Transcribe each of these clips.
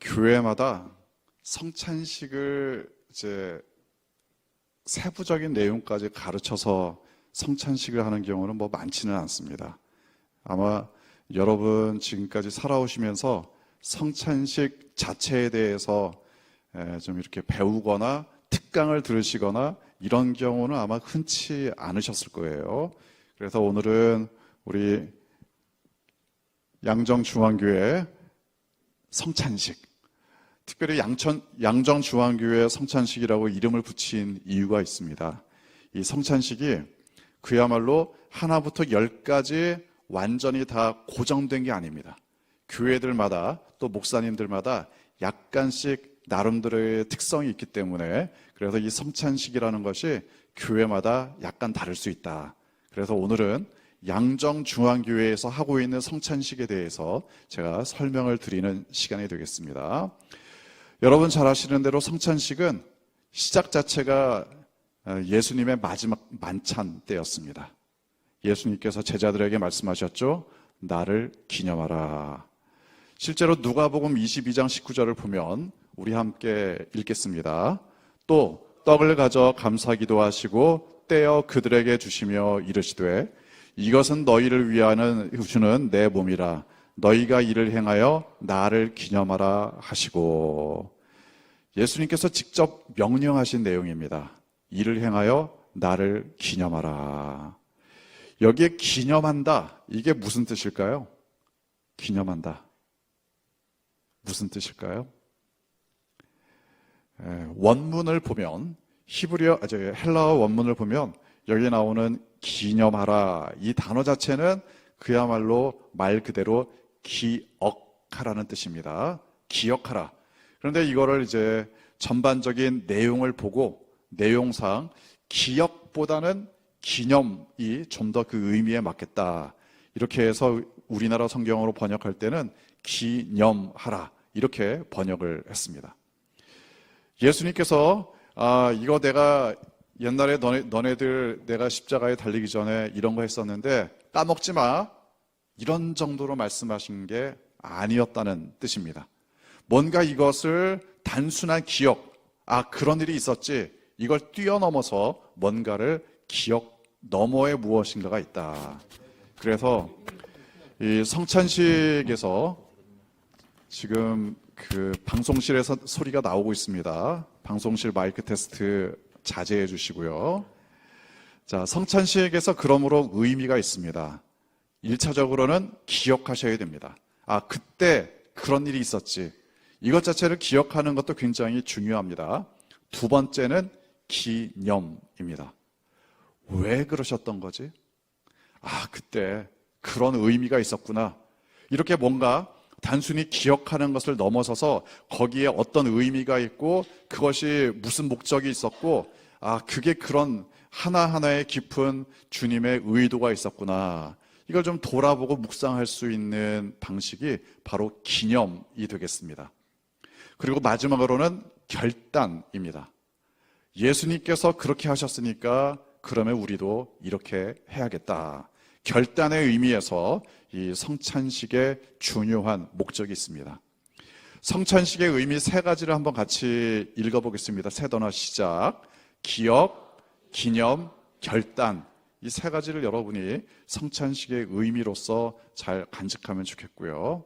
교회마다 성찬식을 이제 세부적인 내용까지 가르쳐서 성찬식을 하는 경우는 많지는 않습니다. 아마 여러분 지금까지 살아오시면서 성찬식 자체에 대해서 좀 이렇게 배우거나 특강을 들으시거나 이런 경우는 아마 흔치 않으셨을 거예요. 그래서 오늘은 우리 양정중앙교회 성찬식, 특별히 양정중앙교회 성찬식이라고 이름을 붙인 이유가 있습니다. 이 성찬식이 그야말로 하나부터 10까지 완전히 다 고정된 게 아닙니다. 교회들마다 또 목사님들마다 약간씩 나름대로의 특성이 있기 때문에 그래서 이 성찬식이라는 것이 교회마다 약간 다를 수 있다. 그래서 오늘은 양정중앙교회에서 하고 있는 성찬식에 대해서 제가 설명을 드리는 시간이 되겠습니다. 여러분 잘 아시는 대로 성찬식은 시작 자체가 예수님의 마지막 만찬 때였습니다. 예수님께서 제자들에게 말씀하셨죠. 나를 기념하라. 실제로 누가복음 22장 19절을 보면 우리 함께 읽겠습니다. 또 떡을 가져 감사기도 하시고 떼어 그들에게 주시며 이르시되 이것은 너희를 위하여 주는 내 몸이라 너희가 이를 행하여 나를 기념하라 하시고, 예수님께서 직접 명령하신 내용입니다. 이를 행하여 나를 기념하라. 여기에 기념한다, 이게 무슨 뜻일까요? 기념한다 무슨 뜻일까요? 원문을 보면 헬라어 원문을 보면 여기 나오는 기념하라, 이 단어 자체는 그야말로 말 그대로 기억하라는 뜻입니다. 기억하라. 그런데 이거를 이제 전반적인 내용을 보고 내용상 기억보다는 기념이 좀 더 그 의미에 맞겠다, 이렇게 해서 우리나라 성경으로 번역할 때는 기념하라 이렇게 번역을 했습니다. 예수님께서 이거 내가 옛날에 너네들 내가 십자가에 달리기 전에 이런 거 했었는데 까먹지 마, 이런 정도로 말씀하신 게 아니었다는 뜻입니다. 뭔가 이것을 단순한 기억, 그런 일이 있었지, 이걸 뛰어넘어서 뭔가를 기억 너머에 무엇인가가 있다. 그래서 이 성찬식에서 지금 그 방송실에서 소리가 나오고 있습니다. 방송실 마이크 테스트 자제해 주시고요. 자, 성찬식에서 그러므로 의미가 있습니다. 1차적으로는 기억하셔야 됩니다. 그때 그런 일이 있었지, 이것 자체를 기억하는 것도 굉장히 중요합니다. 두 번째는 기념입니다. 왜 그러셨던 거지? 그때 그런 의미가 있었구나. 이렇게 뭔가 단순히 기억하는 것을 넘어서서 거기에 어떤 의미가 있고 그것이 무슨 목적이 있었고 그게 그런 하나하나의 깊은 주님의 의도가 있었구나, 이걸 좀 돌아보고 묵상할 수 있는 방식이 바로 기념이 되겠습니다. 그리고 마지막으로는 결단입니다. 예수님께서 그렇게 하셨으니까 그러면 우리도 이렇게 해야겠다. 결단의 의미에서 이 성찬식의 중요한 목적이 있습니다. 성찬식의 의미 세 가지를 한번 같이 읽어보겠습니다. 세 단어 시작. 기억, 기념, 결단. 이 세 가지를 여러분이 성찬식의 의미로서 잘 간직하면 좋겠고요.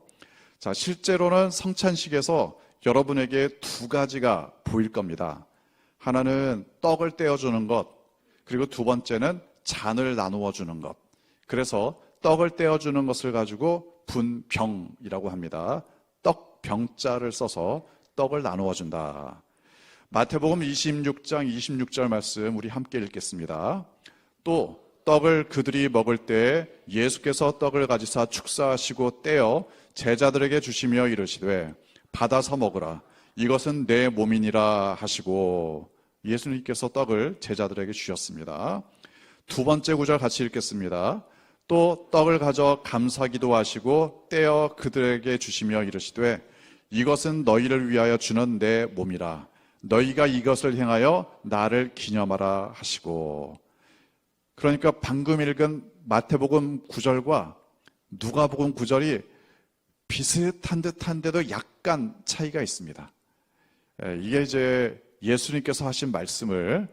자, 실제로는 성찬식에서 여러분에게 두 가지가 보일 겁니다. 하나는 떡을 떼어주는 것, 그리고 두 번째는 잔을 나누어 주는 것. 그래서 떡을 떼어주는 것을 가지고 분병이라고 합니다. 떡병자를 써서 떡을 나누어 준다. 마태복음 26장 26절 말씀 우리 함께 읽겠습니다. 또 떡을 그들이 먹을 때 예수께서 떡을 가지사 축사하시고 떼어 제자들에게 주시며 이르시되 받아서 먹으라, 이것은 내 몸이니라 하시고, 예수님께서 떡을 제자들에게 주셨습니다. 두 번째 구절 같이 읽겠습니다. 또 떡을 가져 감사기도 하시고 떼어 그들에게 주시며 이르시되 이것은 너희를 위하여 주는 내 몸이라, 너희가 이것을 행하여 나를 기념하라 하시고. 그러니까 방금 읽은 마태복음 9절과 누가복음 9절이 비슷한 듯한데도 약간 차이가 있습니다. 이게 이제 예수님께서 하신 말씀을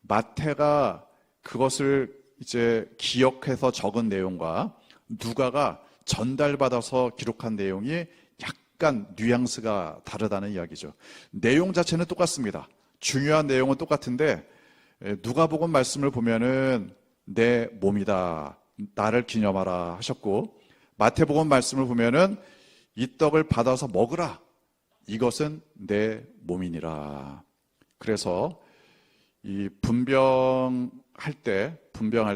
마태가 그것을 이제 기억해서 적은 내용과 누가가 전달받아서 기록한 내용이 약간 뉘앙스가 다르다는 이야기죠. 내용 자체는 똑같습니다. 중요한 내용은 똑같은데 누가복음 말씀을 보면은 내 몸이다, 나를 기념하라 하셨고, 마태복음 말씀을 보면은 이 떡을 받아서 먹으라, 이것은 내 몸이니라. 그래서 이 분병할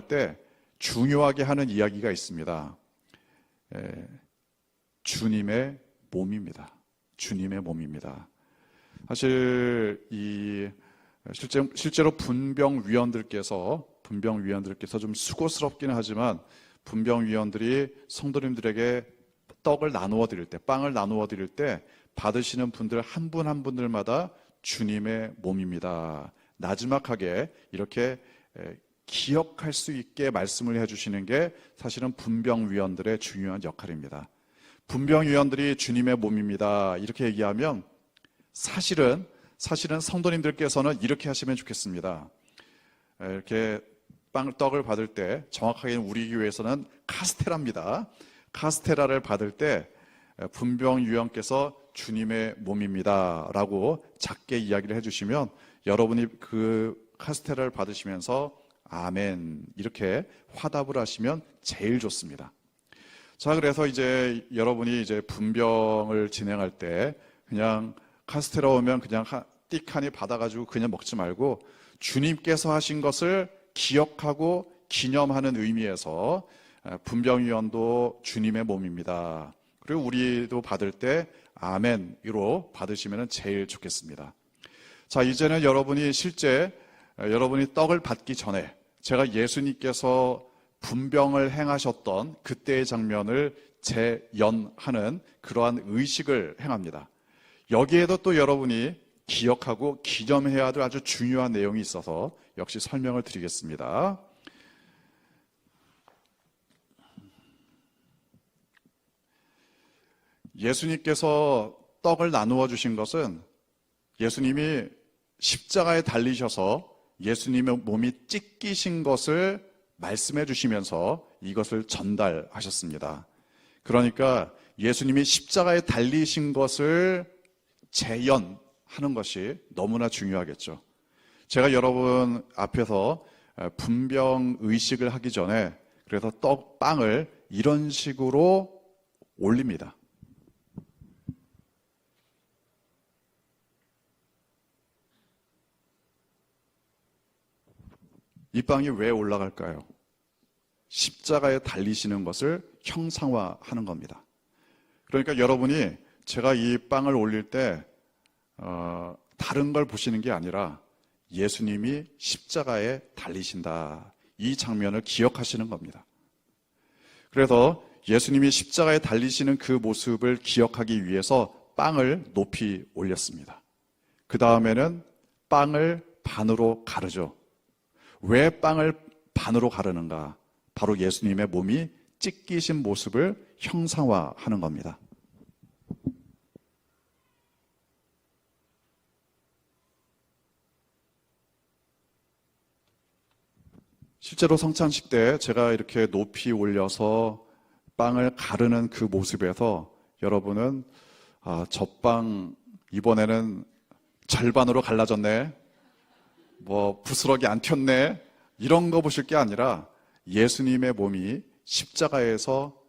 때 중요하게 하는 이야기가 있습니다. 주님의 몸입니다. 주님의 몸입니다. 사실 실제로 분병위원들께서 좀 수고스럽기는 하지만 분병위원들이 성도님들에게 떡을 나누어 드릴 때, 빵을 나누어 드릴 때 받으시는 분들 한 분 한 분들마다 주님의 몸입니다, 나지막하게 이렇게 기억할 수 있게 말씀을 해주시는 게 사실은 분병위원들의 중요한 역할입니다. 분병위원들이 주님의 몸입니다 이렇게 얘기하면 사실은 성도님들께서는 이렇게 하시면 좋겠습니다. 이렇게 떡을 받을 때, 정확하게 우리 교회에서는 카스테라입니다. 카스테라를 받을 때 분병위원께서 주님의 몸입니다 라고 작게 이야기를 해주시면 여러분이 그 카스테라를 받으시면서 아멘 이렇게 화답을 하시면 제일 좋습니다. 자, 그래서 이제 여러분이 이제 분병을 진행할 때 그냥 카스테라 오면 그냥 띡하니 받아가지고 그냥 먹지 말고 주님께서 하신 것을 기억하고 기념하는 의미에서 분병위원도 주님의 몸입니다. 그리고 우리도 받을 때 아멘으로 받으시면 제일 좋겠습니다. 자, 이제는 여러분이 떡을 받기 전에 제가 예수님께서 분병을 행하셨던 그때의 장면을 재연하는 그러한 의식을 행합니다. 여기에도 또 여러분이 기억하고 기념해야 될 아주 중요한 내용이 있어서 역시 설명을 드리겠습니다. 예수님께서 떡을 나누어 주신 것은 예수님이 십자가에 달리셔서 예수님의 몸이 찢기신 것을 말씀해 주시면서 이것을 전달하셨습니다. 그러니까 예수님이 십자가에 달리신 것을 재연하는 것이 너무나 중요하겠죠. 제가 여러분 앞에서 분병 의식을 하기 전에 그래서 빵을 이런 식으로 올립니다. 이 빵이 왜 올라갈까요? 십자가에 달리시는 것을 형상화하는 겁니다. 그러니까 여러분이 제가 이 빵을 올릴 때 다른 걸 보시는 게 아니라 예수님이 십자가에 달리신다, 이 장면을 기억하시는 겁니다. 그래서 예수님이 십자가에 달리시는 그 모습을 기억하기 위해서 빵을 높이 올렸습니다. 그 다음에는 빵을 반으로 가르죠. 왜 빵을 반으로 가르는가? 바로 예수님의 몸이 찢기신 모습을 형상화하는 겁니다. 실제로 성찬식 때 제가 이렇게 높이 올려서 빵을 가르는 그 모습에서 여러분은 저 빵 이번에는 절반으로 갈라졌네, 부스러기 안 튀었네, 이런 거 보실 게 아니라 예수님의 몸이 십자가에서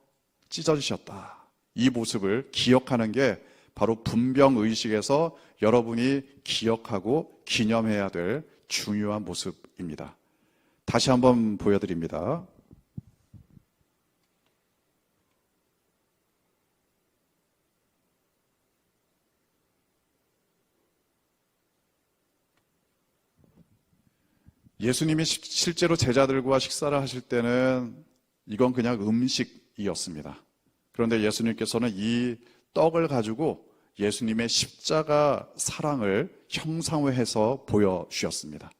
찢어지셨다, 이 모습을 기억하는 게 바로 분병의식에서 여러분이 기억하고 기념해야 될 중요한 모습입니다. 다시 한번 보여드립니다. 예수님이 실제로 제자들과 식사를 하실 때는 이건 그냥 음식이었습니다. 그런데 예수님께서는 이 떡을 가지고 예수님의 십자가 사랑을 형상화해서 보여주셨습니다.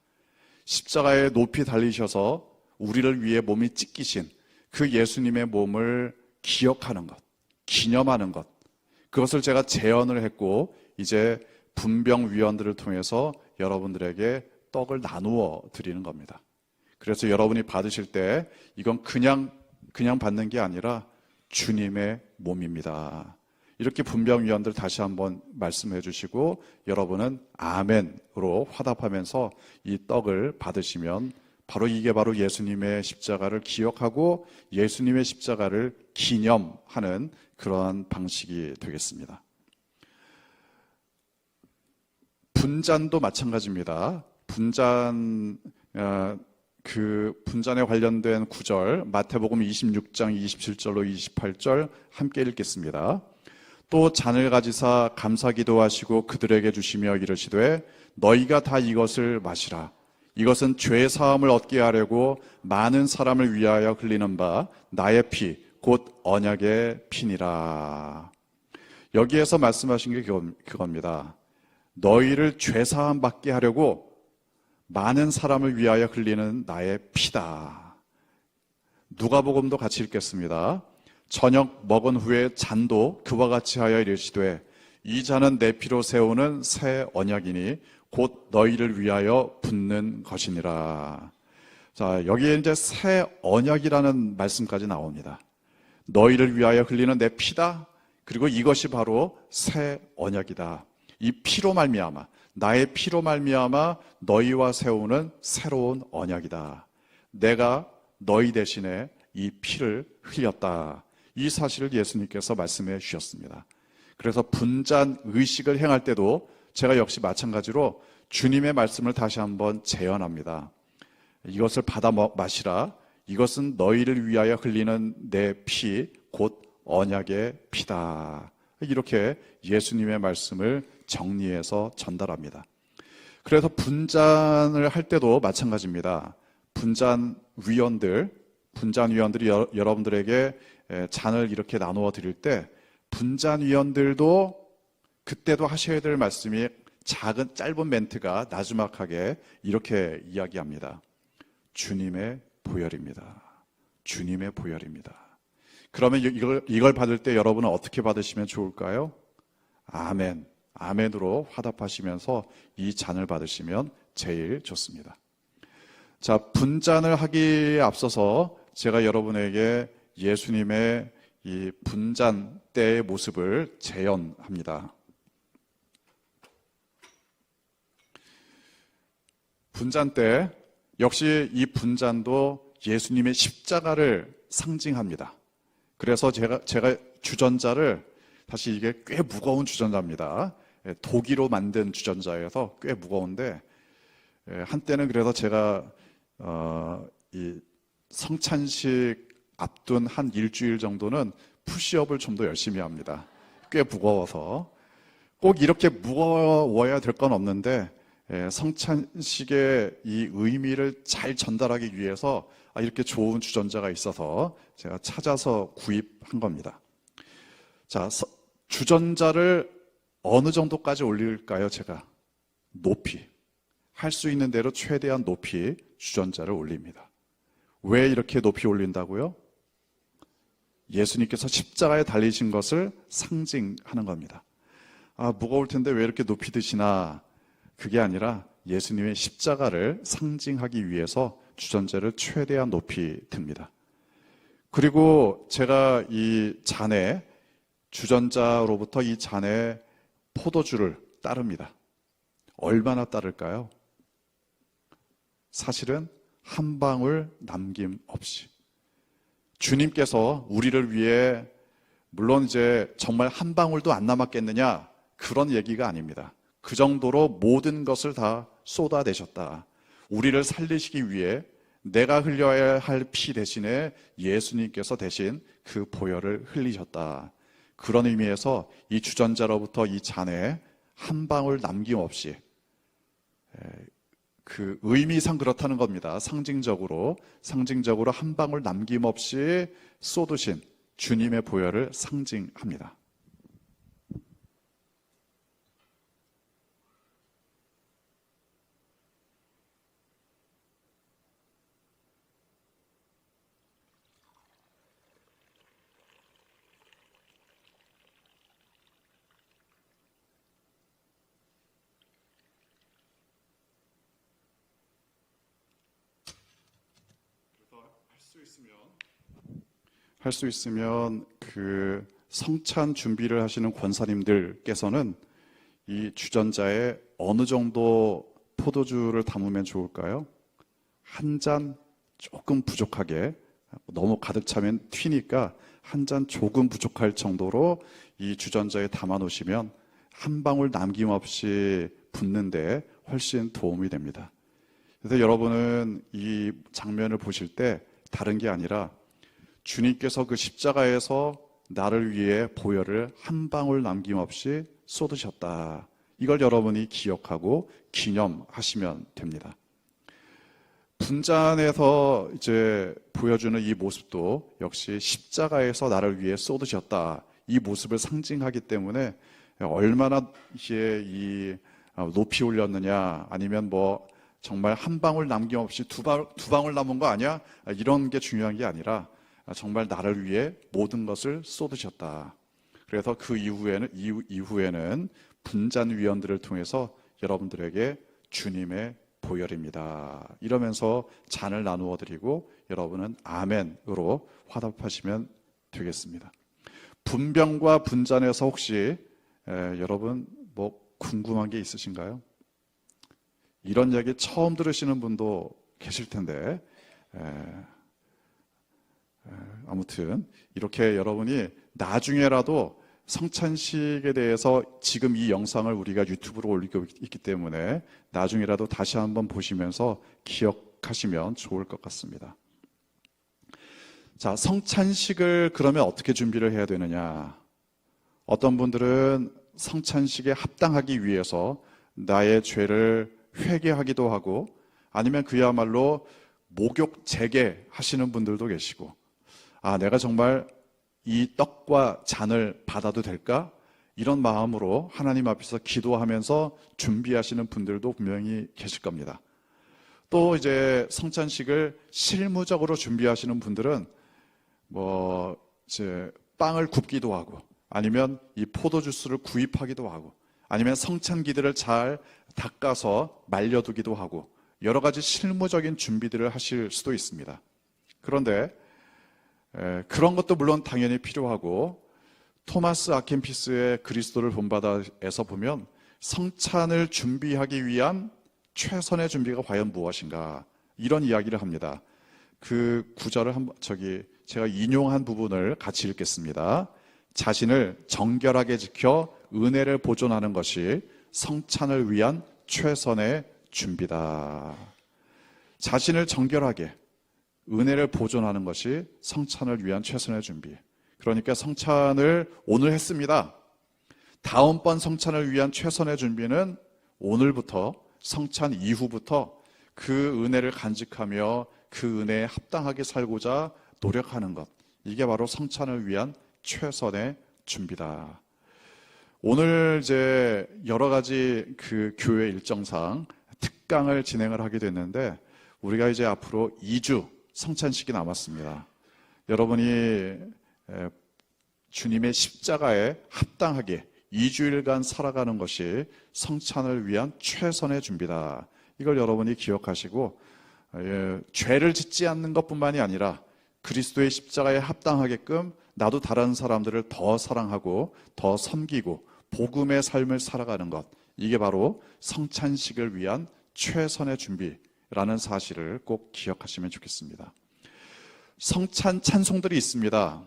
십자가에 높이 달리셔서 우리를 위해 몸이 찢기신 그 예수님의 몸을 기억하는 것, 기념하는 것, 그것을 제가 제언을 했고 이제 분병위원들을 통해서 여러분들에게 떡을 나누어 드리는 겁니다. 그래서 여러분이 받으실 때 이건 그냥 받는 게 아니라 주님의 몸입니다. 이렇게 분병위원들 다시 한번 말씀해 주시고 여러분은 아멘으로 화답하면서 이 떡을 받으시면 이게 바로 예수님의 십자가를 기억하고 예수님의 십자가를 기념하는 그러한 방식이 되겠습니다. 분잔도 마찬가지입니다. 분잔에 관련된 구절 마태복음 26장 27절로 28절 함께 읽겠습니다. 또 잔을 가지사 감사기도하시고 그들에게 주시며 이르시되 너희가 다 이것을 마시라. 이것은 죄 사함을 얻게 하려고 많은 사람을 위하여 흘리는 바 나의 피 곧 언약의 피니라. 여기에서 말씀하신 게 그겁니다. 너희를 죄 사함 받게 하려고 많은 사람을 위하여 흘리는 나의 피다. 누가복음도 같이 읽겠습니다. 저녁 먹은 후에 잔도 그와 같이 하여 이르시되 이 잔은 내 피로 세우는 새 언약이니 곧 너희를 위하여 붓는 것이니라. 자, 여기에 이제 새 언약이라는 말씀까지 나옵니다. 너희를 위하여 흘리는 내 피다. 그리고 이것이 바로 새 언약이다. 이 피로 말미암아, 나의 피로 말미암아 너희와 세우는 새로운 언약이다. 내가 너희 대신에 이 피를 흘렸다. 이 사실을 예수님께서 말씀해 주셨습니다. 그래서 분잔 의식을 행할 때도 제가 역시 마찬가지로 주님의 말씀을 다시 한번 재현합니다. 이것을 받아 마시라. 이것은 너희를 위하여 흘리는 내 피, 곧 언약의 피다. 이렇게 예수님의 말씀을 정리해서 전달합니다. 그래서 분잔을 할 때도 마찬가지입니다. 분잔위원들이 여러분들에게 잔을 이렇게 나누어 드릴 때 분잔위원들도 그때도 하셔야 될 말씀이 짧은 멘트가 나주막하게 이렇게 이야기합니다. 주님의 보혈입니다. 주님의 보혈입니다. 그러면 이걸 받을 때 여러분은 어떻게 받으시면 좋을까요? 아멘, 아멘으로 화답하시면서 이 잔을 받으시면 제일 좋습니다. 자, 분잔을 하기에 앞서서 제가 여러분에게 예수님의 이 분잔 때의 모습을 재현합니다. 분잔 때 역시 이 분잔도 예수님의 십자가를 상징합니다. 그래서 제가 주전자를 사실 이게 꽤 무거운 주전자입니다. 독일로 만든 주전자여서 꽤 무거운데 한때는 그래서 제가 이 성찬식 앞둔 한 일주일 정도는 푸시업을 좀 더 열심히 합니다. 꽤 무거워서. 꼭 이렇게 무거워야 될 건 없는데 성찬식의 이 의미를 잘 전달하기 위해서 이렇게 좋은 주전자가 있어서 제가 찾아서 구입한 겁니다. 자, 주전자를 어느 정도까지 올릴까요? 제가 높이, 할 수 있는 대로 최대한 높이 주전자를 올립니다. 왜 이렇게 높이 올린다고요? 예수님께서 십자가에 달리신 것을 상징하는 겁니다. 무거울 텐데 왜 이렇게 높이 드시나? 그게 아니라 예수님의 십자가를 상징하기 위해서 주전자를 최대한 높이 듭니다. 그리고 제가 이 잔에 주전자로부터 이 잔에 포도주를 따릅니다. 얼마나 따를까요? 사실은 한 방울 남김없이. 주님께서 우리를 위해 물론 이제 정말 한 방울도 안 남았겠느냐 그런 얘기가 아닙니다. 그 정도로 모든 것을 다 쏟아내셨다. 우리를 살리시기 위해 내가 흘려야 할 피 대신에 예수님께서 대신 그 보혈을 흘리셨다. 그런 의미에서 이 주전자로부터 이 잔에 한 방울 남김없이 그 의미상 그렇다는 겁니다. 상징적으로 한 방울 남김없이 쏟으신 주님의 보혈을 상징합니다. 할 수 있으면 그 성찬 준비를 하시는 권사님들께서는 이 주전자에 어느 정도 포도주를 담으면 좋을까요? 한 잔 조금 부족하게, 너무 가득 차면 튀니까 한 잔 조금 부족할 정도로 이 주전자에 담아 놓으시면 한 방울 남김없이 붓는데 훨씬 도움이 됩니다. 그래서 여러분은 이 장면을 보실 때 다른 게 아니라 주님께서 그 십자가에서 나를 위해 보혈을 한 방울 남김없이 쏟으셨다. 이걸 여러분이 기억하고 기념하시면 됩니다. 분잔에서 이제 보여주는 이 모습도 역시 십자가에서 나를 위해 쏟으셨다. 이 모습을 상징하기 때문에 얼마나 이게 높이 올렸느냐, 아니면 뭐 정말 한 방울 남김없이 두 방울 남은 거 아니야? 이런 게 중요한 게 아니라 정말 나를 위해 모든 것을 쏟으셨다. 그래서 그 이후에는 분잔위원들을 통해서 여러분들에게 주님의 보혈입니다. 이러면서 잔을 나누어 드리고 여러분은 아멘으로 화답하시면 되겠습니다. 분병과 분잔에서 혹시 여러분 뭐 궁금한 게 있으신가요? 이런 얘기 처음 들으시는 분도 계실 텐데 아무튼 이렇게 여러분이 나중에라도 성찬식에 대해서 지금 이 영상을 우리가 유튜브로 올리고 있기 때문에 나중에라도 다시 한번 보시면서 기억하시면 좋을 것 같습니다. 자, 성찬식을 그러면 어떻게 준비를 해야 되느냐? 어떤 분들은 성찬식에 합당하기 위해서 나의 죄를 회개하기도 하고, 아니면 그야말로 목욕 재개하시는 분들도 계시고, 내가 정말 이 떡과 잔을 받아도 될까? 이런 마음으로 하나님 앞에서 기도하면서 준비하시는 분들도 분명히 계실 겁니다. 또 이제 성찬식을 실무적으로 준비하시는 분들은 이제 빵을 굽기도 하고, 아니면 이 포도주스를 구입하기도 하고, 아니면 성찬기들을 잘 닦아서 말려두기도 하고, 여러 가지 실무적인 준비들을 하실 수도 있습니다. 그런데 그런 것도 물론 당연히 필요하고, 토마스 아켄피스의 그리스도를 본받아에서 보면 성찬을 준비하기 위한 최선의 준비가 과연 무엇인가, 이런 이야기를 합니다. 그 구절을 제가 인용한 부분을 같이 읽겠습니다. 자신을 정결하게 지켜 은혜를 보존하는 것이 성찬을 위한 최선의 준비다. 자신을 정결하게 은혜를 보존하는 것이 성찬을 위한 최선의 준비. 그러니까 성찬을 오늘 했습니다. 다음번 성찬을 위한 최선의 준비는 오늘부터, 성찬 이후부터 그 은혜를 간직하며 그 은혜에 합당하게 살고자 노력하는 것. 이게 바로 성찬을 위한 최선의 준비다. 오늘 이제 여러 가지 그 교회 일정상 특강을 진행을 하게 됐는데, 우리가 이제 앞으로 2주 성찬식이 남았습니다. 여러분이 주님의 십자가에 합당하게 2주일간 살아가는 것이 성찬을 위한 최선의 준비다. 이걸 여러분이 기억하시고, 죄를 짓지 않는 것뿐만이 아니라 그리스도의 십자가에 합당하게끔 나도 다른 사람들을 더 사랑하고 더 섬기고 복음의 삶을 살아가는 것, 이게 바로 성찬식을 위한 최선의 준비라는 사실을 꼭 기억하시면 좋겠습니다. 성찬 찬송들이 있습니다.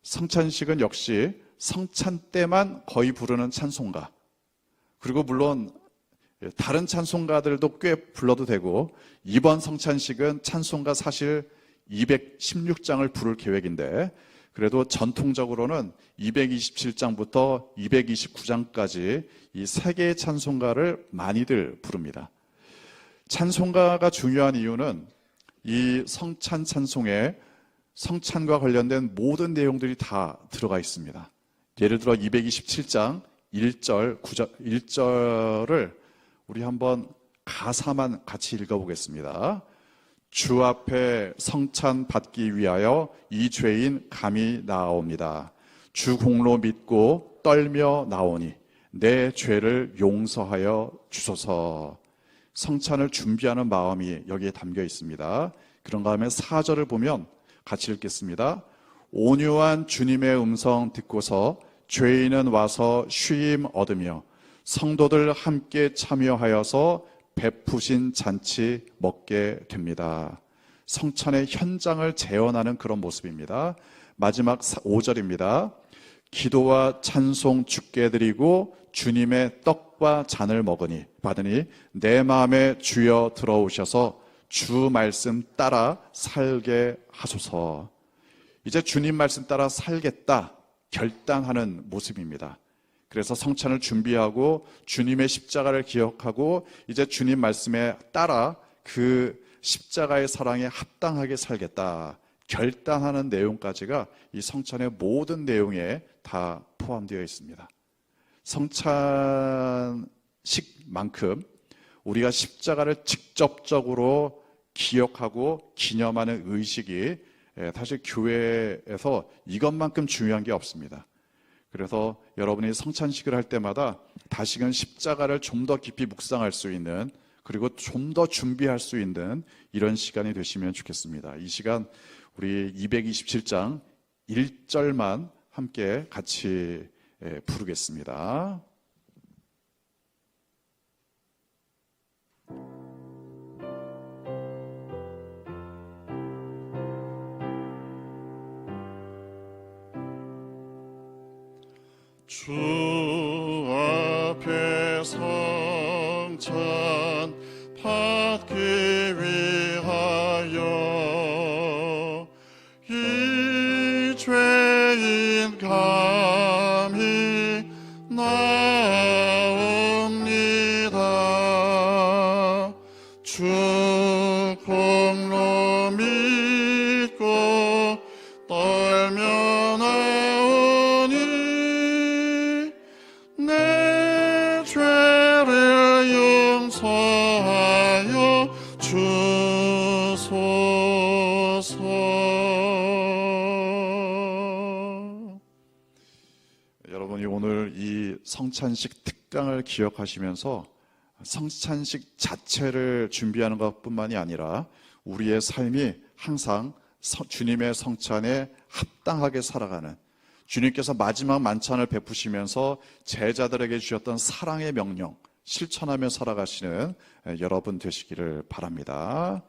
성찬식은 역시 성찬 때만 거의 부르는 찬송가, 그리고 물론 다른 찬송가들도 꽤 불러도 되고, 이번 성찬식은 찬송가 사실 216장을 부를 계획인데, 그래도 전통적으로는 227장부터 229장까지 이 세 개의 찬송가를 많이들 부릅니다. 찬송가가 중요한 이유는 이 성찬 찬송에 성찬과 관련된 모든 내용들이 다 들어가 있습니다. 예를 들어 227장 1절, 1절을 우리 한번 가사만 같이 읽어보겠습니다. 주 앞에 성찬 받기 위하여 이 죄인 감히 나아옵니다. 주 공로 믿고 떨며 나오니 내 죄를 용서하여 주소서. 성찬을 준비하는 마음이 여기에 담겨 있습니다. 그런가 하면 4절을 보면 같이 읽겠습니다. 온유한 주님의 음성 듣고서 죄인은 와서 쉼 얻으며 성도들 함께 참여하여서 베푸신 잔치 먹게 됩니다. 성찬의 현장을 재현하는 그런 모습입니다. 마지막 5절입니다. 기도와 찬송 주께 드리고 주님의 떡과 잔을 받으니 내 마음에 주여 들어오셔서 주 말씀 따라 살게 하소서. 이제 주님 말씀 따라 살겠다 결단하는 모습입니다. 그래서 성찬을 준비하고 주님의 십자가를 기억하고 이제 주님 말씀에 따라 그 십자가의 사랑에 합당하게 살겠다 결단하는 내용까지가 이 성찬의 모든 내용에 다 포함되어 있습니다. 성찬식만큼 우리가 십자가를 직접적으로 기억하고 기념하는 의식이 사실 교회에서 이것만큼 중요한 게 없습니다. 그래서 여러분이 성찬식을 할 때마다 다시금 십자가를 좀 더 깊이 묵상할 수 있는, 그리고 좀 더 준비할 수 있는 이런 시간이 되시면 좋겠습니다. 이 시간 우리 227장 1절만 함께 같이 부르겠습니다. 주 앞에 성찬 받기 위하여 이 죄인 감히 나옵니다. 주 공로 믿고 떨며 나오니 내 죄를 용서하여 주소서. 여러분이 오늘 이 성찬식 특강을 기억하시면서 성찬식 자체를 준비하는 것뿐만이 아니라 우리의 삶이 항상 주님의 성찬에 합당하게 살아가는, 주님께서 마지막 만찬을 베푸시면서 제자들에게 주셨던 사랑의 명령 실천하며 살아가시는 여러분 되시기를 바랍니다.